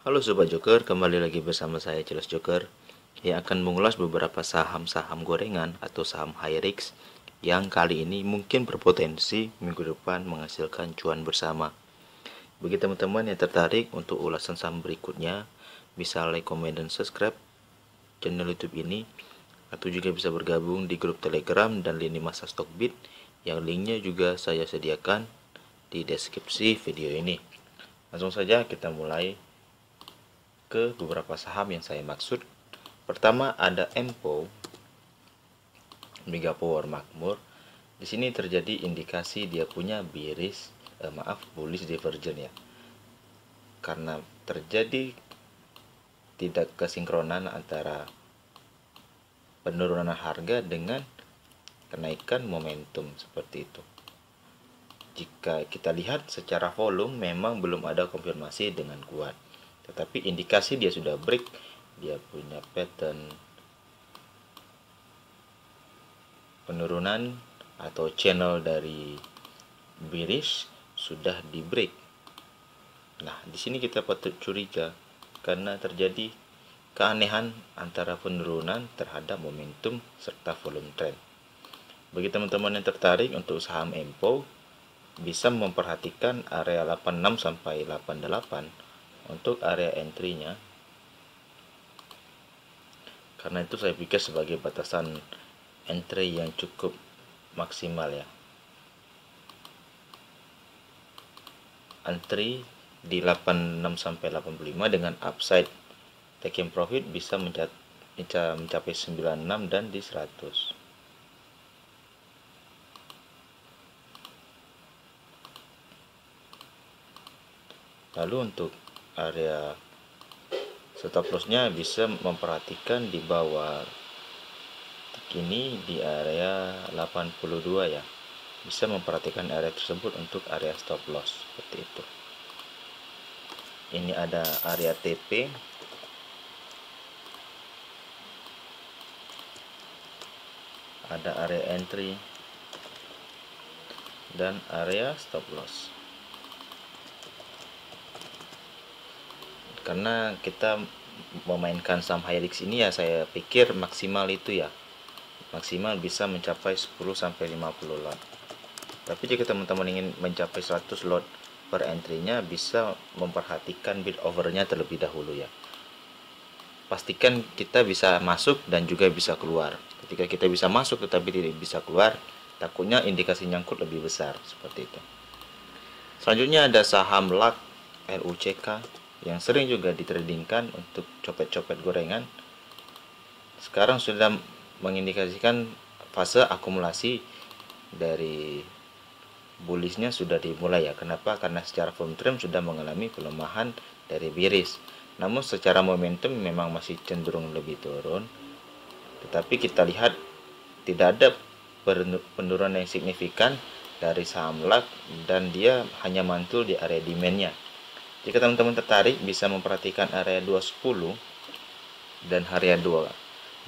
Halo Sobat Joker, kembali lagi bersama saya Jelas Joker yang akan mengulas beberapa saham-saham gorengan atau saham high risk yang kali ini mungkin berpotensi minggu depan menghasilkan cuan bersama. Bagi teman-teman yang tertarik untuk ulasan saham berikutnya, bisa like, komen, dan subscribe channel YouTube ini, atau juga bisa bergabung di grup Telegram dan lini masa Stockbit yang linknya juga saya sediakan di deskripsi video ini. Langsung saja kita mulai ke beberapa saham yang saya maksud. Pertama ada Empo, Mega Power Makmur. Di sini terjadi indikasi dia punya bullish divergence ya. Karena terjadi tidak kesinkronan antara penurunan harga dengan kenaikan momentum seperti itu. Jika kita lihat secara volume memang belum ada konfirmasi dengan kuat, tetapi indikasi dia sudah break, dia punya pattern penurunan atau channel dari bearish sudah di break. Nah, di sini kita patut curiga karena terjadi keanehan antara penurunan terhadap momentum serta volume trend. Bagi teman-teman yang tertarik untuk saham Empo, bisa memperhatikan area 86 sampai 88 untuk area entry-nya. Karena itu saya pikir sebagai batasan entry yang cukup maksimal ya. Entry di 86 sampai 85 dengan upside taking profit bisa mencapai 96 dan di 100. Lalu untuk area stop lossnya bisa memperhatikan di bawah ini di area 82 ya. Bisa memperhatikan area tersebut untuk area stop loss seperti itu. Ini ada area TP, ada area entry, dan area stop loss. Karena kita memainkan saham high risk ini ya, saya pikir maksimal itu ya, maksimal bisa mencapai 10 sampai 50 lot. Tapi jika teman-teman ingin mencapai 100 lot per entry-nya, bisa memperhatikan bid overnya terlebih dahulu ya. Pastikan kita bisa masuk dan juga bisa keluar. Ketika kita bisa masuk tetapi tidak bisa keluar, takutnya indikasi nyangkut lebih besar seperti itu. Selanjutnya ada saham LUCK yang sering juga ditradingkan untuk copet-copet gorengan. Sekarang sudah mengindikasikan fase akumulasi dari bullishnya sudah dimulai ya. Kenapa? Karena secara volume trend sudah mengalami pelemahan dari bearish. Namun secara momentum memang masih cenderung lebih turun. Tetapi kita lihat tidak ada penurunan yang signifikan dari saham LAK dan dia hanya mantul di area demand-nya. Jika teman-teman tertarik bisa memperhatikan area 210 dan area 2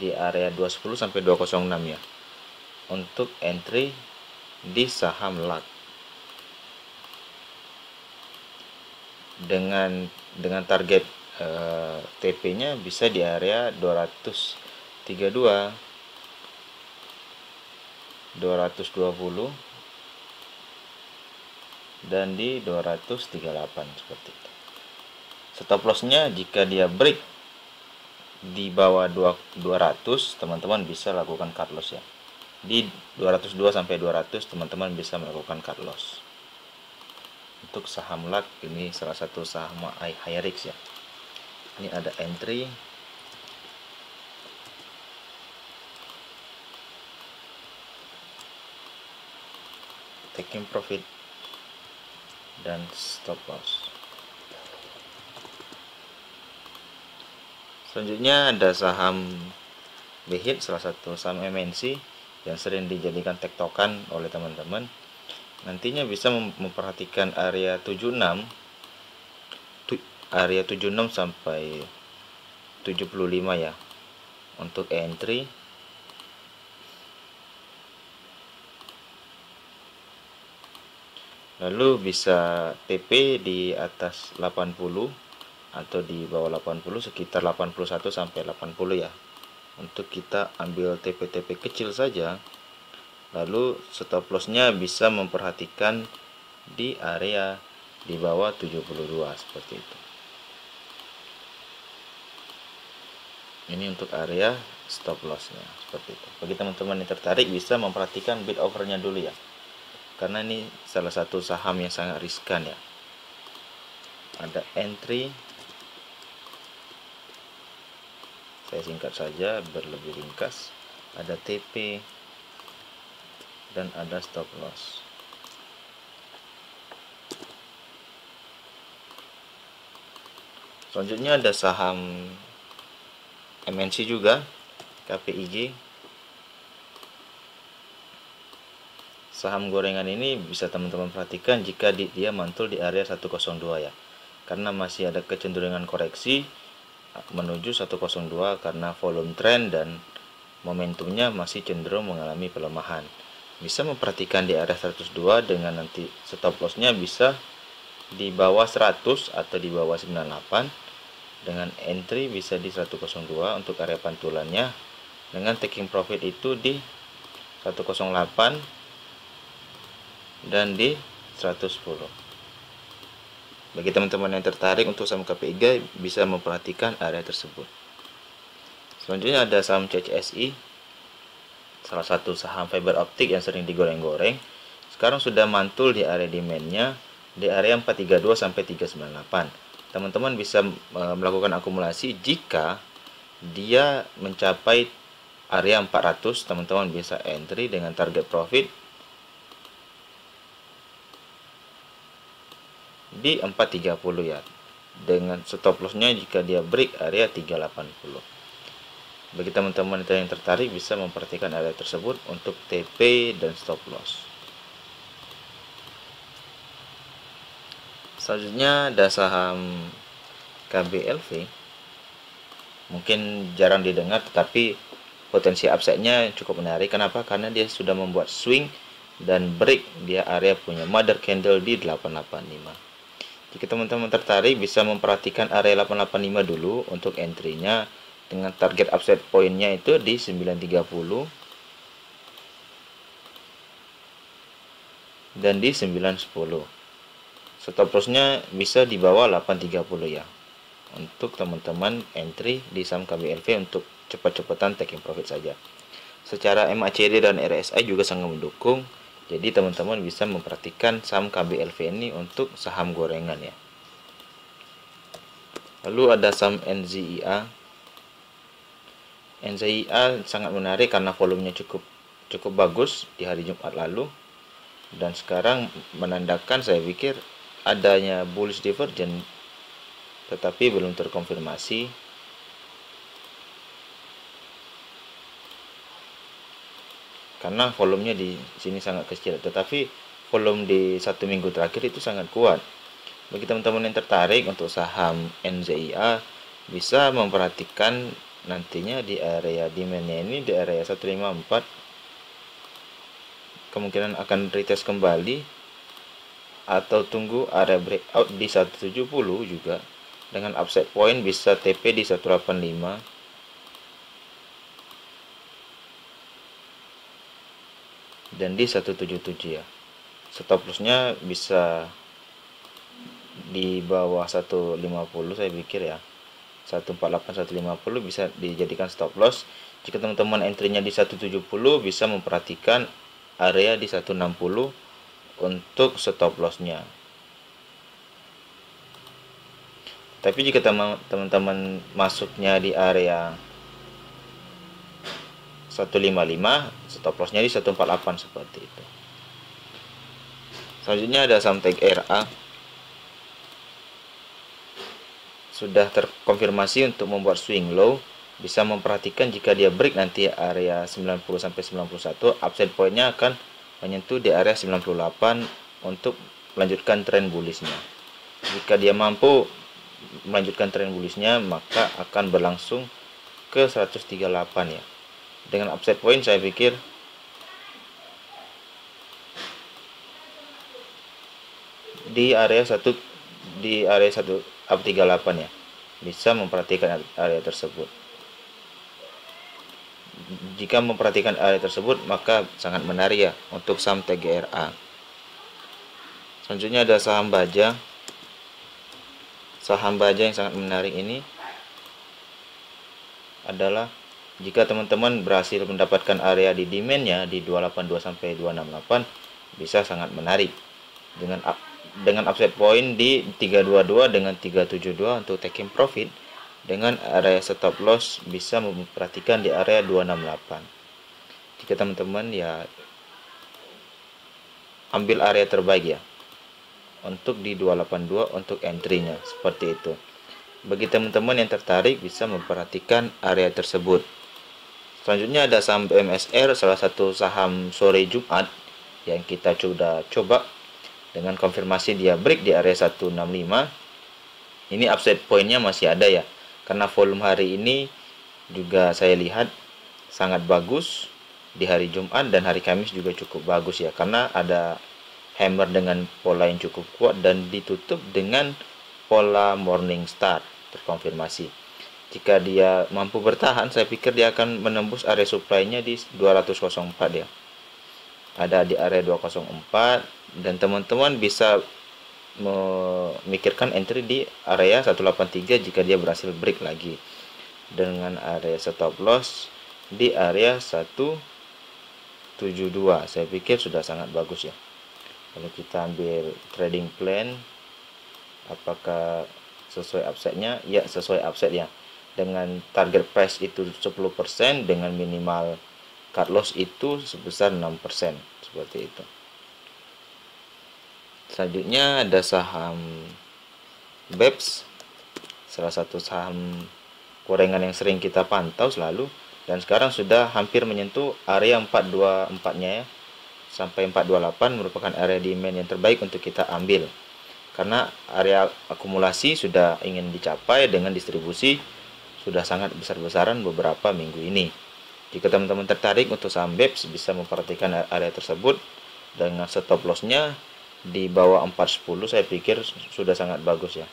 di area 210 sampai 206 ya. Untuk entry di saham LAK. Dengan target TP-nya bisa di area 232, 220 dan di 238 seperti itu. Stop loss-nya jika dia break di bawah 200, teman-teman bisa lakukan cut loss ya. Di 202 sampai 200 teman-teman bisa melakukan cut loss. Untuk saham LAK ini salah satu saham high risk ya. Ini ada entry, taking profit, dan stop loss. Selanjutnya ada saham BHIT, salah satu saham MNC yang sering dijadikan tektokan oleh teman-teman. Nantinya bisa memperhatikan area 76 sampai 75 ya untuk entry. Lalu bisa TP di atas 80 atau di bawah 80, sekitar 81 sampai 80 ya. Untuk kita ambil TP-TP kecil saja, lalu stop lossnya bisa memperhatikan di area di bawah 72 seperti itu. Ini untuk area stop lossnya seperti itu. Bagi teman-teman yang tertarik bisa memperhatikan bid overnya dulu ya, karena ini salah satu saham yang sangat riskan ya. Ada entry, saya singkat saja berlebih ringkas, ada TP, dan ada stop loss. Selanjutnya ada saham MNC juga, KPIG. Saham gorengan ini bisa teman-teman perhatikan jika dia mantul di area 102 ya, karena masih ada kecenderungan koreksi menuju 102 karena volume trend dan momentumnya masih cenderung mengalami pelemahan. Bisa memperhatikan di area 102 dengan nanti stop lossnya bisa di bawah 100 atau di bawah 98, dengan entry bisa di 102 untuk area pantulannya, dengan taking profit itu di 108 dan di 110. Bagi teman-teman yang tertarik untuk saham KPIG bisa memperhatikan area tersebut. Selanjutnya ada saham CCSI, salah satu saham fiber optik yang sering digoreng-goreng. Sekarang sudah mantul di area demandnya di area 432 sampai 398. Teman-teman bisa melakukan akumulasi jika dia mencapai area 400, teman-teman bisa entry dengan target profit di 430 ya, dengan stop lossnya jika dia break area 380. Bagi teman-teman yang tertarik bisa memperhatikan area tersebut untuk TP dan stop loss. Selanjutnya ada saham KBLV, mungkin jarang didengar tetapi potensi upside-nya cukup menarik. Kenapa? Karena dia sudah membuat swing dan break dia area punya mother candle di 885. Jika teman-teman tertarik bisa memperhatikan area 885 dulu untuk entry-nya, dengan target upside point-nya itu di 930 dan di 910. Stop loss-nya bisa di bawah 830 ya. Untuk teman-teman entry di saham KBLV untuk cepat-cepatan taking profit saja. Secara MACD dan RSI juga sangat mendukung. Jadi teman-teman bisa memperhatikan saham KBLV ini untuk saham gorengan ya. Lalu ada saham NZIA. NZIA sangat menarik karena volumenya cukup bagus di hari Jumat lalu, dan sekarang menandakan saya pikir adanya bullish divergence tetapi belum terkonfirmasi. Karena volumenya di sini sangat kecil, tetapi volume di 1 minggu terakhir itu sangat kuat. Bagi teman-teman yang tertarik untuk saham NZIA bisa memperhatikan nantinya di area demand-nya ini di area 154, kemungkinan akan retest kembali atau tunggu area breakout di 170 juga, dengan upside point bisa TP di 185 dan di 177 ya. Stop lossnya bisa di bawah 150 saya pikir ya. 148 150 bisa dijadikan stop loss. Jika teman-teman entry-nya di 170 bisa memperhatikan area di 160 untuk stop loss-nya. Tapi jika teman-teman masuknya di area 155, stop loss-nya di 148 seperti itu. Selanjutnya ada saham TEG-RA. Sudah terkonfirmasi untuk membuat swing low. Bisa memperhatikan jika dia break nanti area 90 sampai 91, upside point-nya akan menyentuh di area 98 untuk melanjutkan tren bullish-nya. Jika dia mampu melanjutkan tren bullish-nya, maka akan berlangsung ke 138 ya. Dengan upside point saya pikir di area 138 ya. bisa memperhatikan area tersebut. Jika memperhatikan area tersebut, maka sangat menarik ya untuk saham TGRA. Selanjutnya ada saham baja. Saham baja yang sangat menarik ini adalah jika teman-teman berhasil mendapatkan area di demandnya di 282 sampai 268, bisa sangat menarik dengan upside point di 322 dengan 372 untuk taking profit, dengan area stop loss bisa memperhatikan di area 268. Jika teman-teman ya ambil area terbaik ya untuk di 282 untuk entry-nya, seperti itu. Bagi teman-teman yang tertarik bisa memperhatikan area tersebut. Selanjutnya ada saham BMSR, salah satu saham sore Jumat yang kita sudah coba dengan konfirmasi dia break di area 165. Ini upside point-nya masih ada ya, karena volume hari ini juga saya lihat sangat bagus di hari Jumat, dan hari Kamis juga cukup bagus ya, karena ada hammer dengan pola yang cukup kuat dan ditutup dengan pola morning star terkonfirmasi. Jika dia mampu bertahan, saya pikir dia akan menembus area supply-nya di 204 ya. Ada di area 204, dan teman-teman bisa memikirkan entry di area 183 jika dia berhasil break lagi, dengan area stop loss di area 172. Saya pikir sudah sangat bagus ya. Kalau kita ambil trading plan, apakah sesuai upside-nya? Ya, sesuai upside ya. Dengan target price itu 10%, dengan minimal cut loss itu sebesar 6%, seperti itu. Selanjutnya ada saham BEPS, salah satu saham gorengan yang sering kita pantau selalu, dan sekarang sudah hampir menyentuh area 424-nya ya. Sampai 428 merupakan area demand yang terbaik untuk kita ambil, karena area akumulasi sudah ingin dicapai dengan distribusi sudah sangat besar-besaran beberapa minggu ini. Jika teman-teman tertarik untuk saham BEPS, bisa memperhatikan area tersebut dengan stop loss-nya di bawah 410. Saya pikir sudah sangat bagus ya.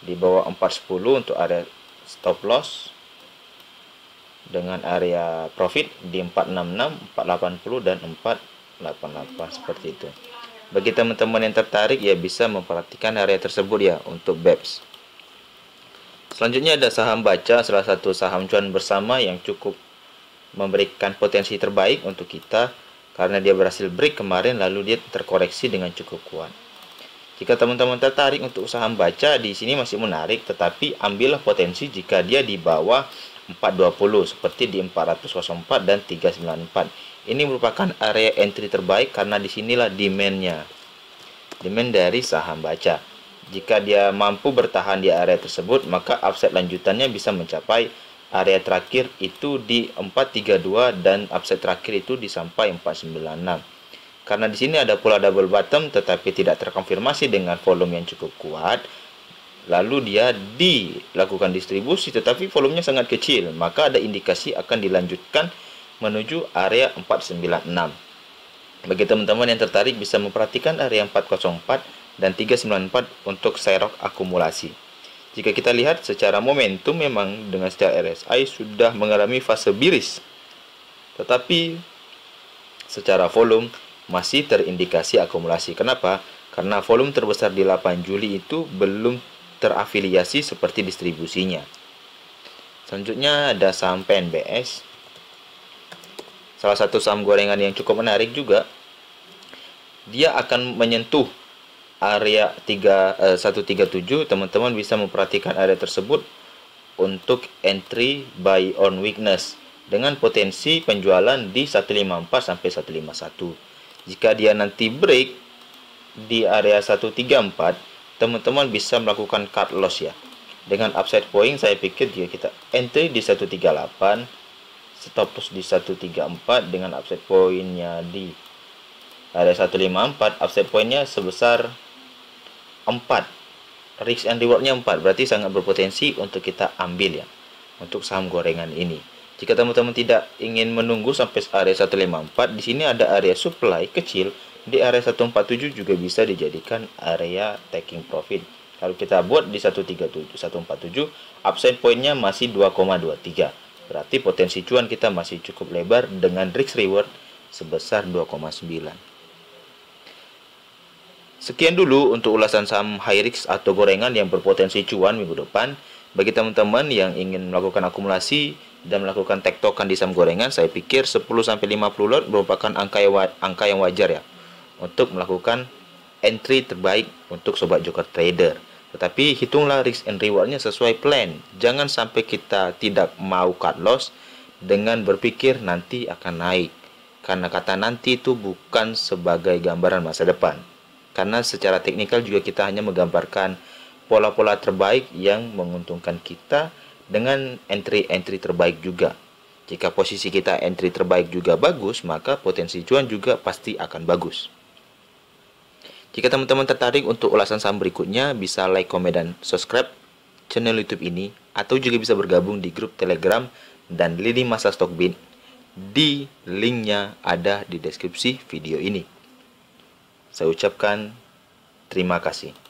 Di bawah 410 untuk area stop loss, dengan area profit di 466, 480 dan 488, seperti itu. Bagi teman-teman yang tertarik ya bisa memperhatikan area tersebut ya untuk BEPS. Selanjutnya ada saham baca, salah satu saham cuan bersama yang cukup memberikan potensi terbaik untuk kita, karena dia berhasil break kemarin lalu dia terkoreksi dengan cukup kuat. Jika teman-teman tertarik untuk saham baca, di sini masih menarik, tetapi ambillah potensi jika dia di bawah 420 seperti di 404 dan 394. Ini merupakan area entry terbaik karena disinilah demand-nya. Demand dari saham baca. Jika dia mampu bertahan di area tersebut, maka upside lanjutannya bisa mencapai area terakhir itu di 432 dan upside terakhir itu di sampai 496. Karena di sini ada pola double bottom tetapi tidak terkonfirmasi dengan volume yang cukup kuat, lalu dia dilakukan distribusi tetapi volumenya sangat kecil, maka ada indikasi akan dilanjutkan menuju area 496. Bagi teman-teman yang tertarik bisa memperhatikan area 404 dan 394 untuk serok akumulasi. Jika kita lihat secara momentum, memang dengan secara RSI sudah mengalami fase bearish, tetapi secara volume masih terindikasi akumulasi. Kenapa? Karena volume terbesar di 8 Juli itu belum terafiliasi seperti distribusinya. Selanjutnya ada saham PNBS, salah satu saham gorengan yang cukup menarik juga. Dia akan menyentuh area 137. Teman-teman bisa memperhatikan area tersebut untuk entry buy on weakness dengan potensi penjualan di 154 sampai 151. Jika dia nanti break di area 134, teman-teman bisa melakukan cut loss ya. Dengan upside point saya pikir jika kita entry di 138, stop loss di 134 dengan upside pointnya di area 154, upside pointnya sebesar 4, risk and rewardnya 4, berarti sangat berpotensi untuk kita ambil ya untuk saham gorengan ini. Jika teman-teman tidak ingin menunggu sampai area 154, di sini ada area supply kecil di area 147 juga bisa dijadikan area taking profit. Kalau kita buat di 147, 147, upside point-nya masih 2,23. Berarti potensi cuan kita masih cukup lebar dengan risk reward sebesar 2,9. Sekian dulu untuk ulasan saham high risk atau gorengan yang berpotensi cuan minggu depan. Bagi teman-teman yang ingin melakukan akumulasi dan melakukan tektokan di saham gorengan, saya pikir 10-50 lot merupakan angka yang wajar ya untuk melakukan entry terbaik untuk sobat joker trader. Tetapi hitunglah risk and rewardnya sesuai plan. Jangan sampai kita tidak mau cut loss dengan berpikir nanti akan naik. Karena kata nanti itu bukan sebagai gambaran masa depan. Karena secara teknikal juga kita hanya menggambarkan pola-pola terbaik yang menguntungkan kita dengan entry-entry terbaik juga. Jika posisi kita entry terbaik juga bagus, maka potensi cuan juga pasti akan bagus. Jika teman-teman tertarik untuk ulasan saham berikutnya, bisa like, komen, dan subscribe channel YouTube ini, atau juga bisa bergabung di grup Telegram dan lini masa Stockbit. Di linknya ada di deskripsi video ini. Saya ucapkan terima kasih.